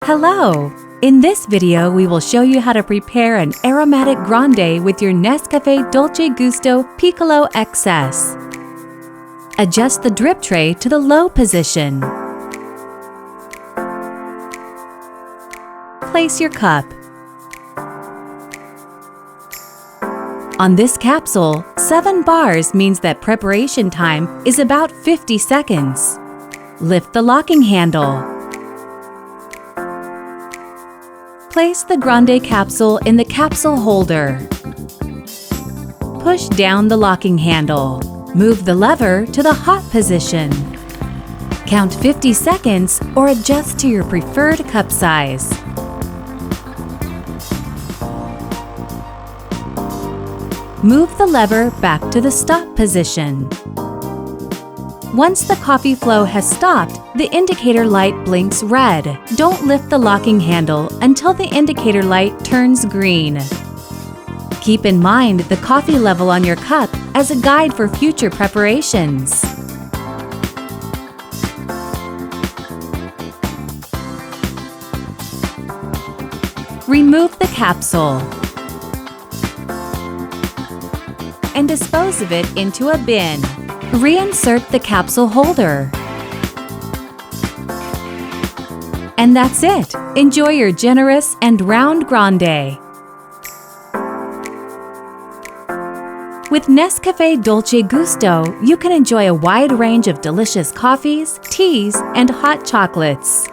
Hello! In this video, we will show you how to prepare an aromatic grande with your NESCAFÉ Dolce Gusto Piccolo XS. Adjust the drip tray to the low position. Place your cup. On this capsule, 7 bars means that preparation time is about 50 seconds. Lift the locking handle. Place the Grande capsule in the capsule holder. Push down the locking handle. Move the lever to the hot position. Count 50 seconds or adjust to your preferred cup size. Move the lever back to the stop position. Once the coffee flow has stopped, the indicator light blinks red. Don't lift the locking handle until the indicator light turns green. Keep in mind the coffee level on your cup as a guide for future preparations. Remove the capsule and dispose of it into a bin. Reinsert the capsule holder. And that's it! Enjoy your generous and round grande. With NESCAFÉ Dolce Gusto, you can enjoy a wide range of delicious coffees, teas, and hot chocolates.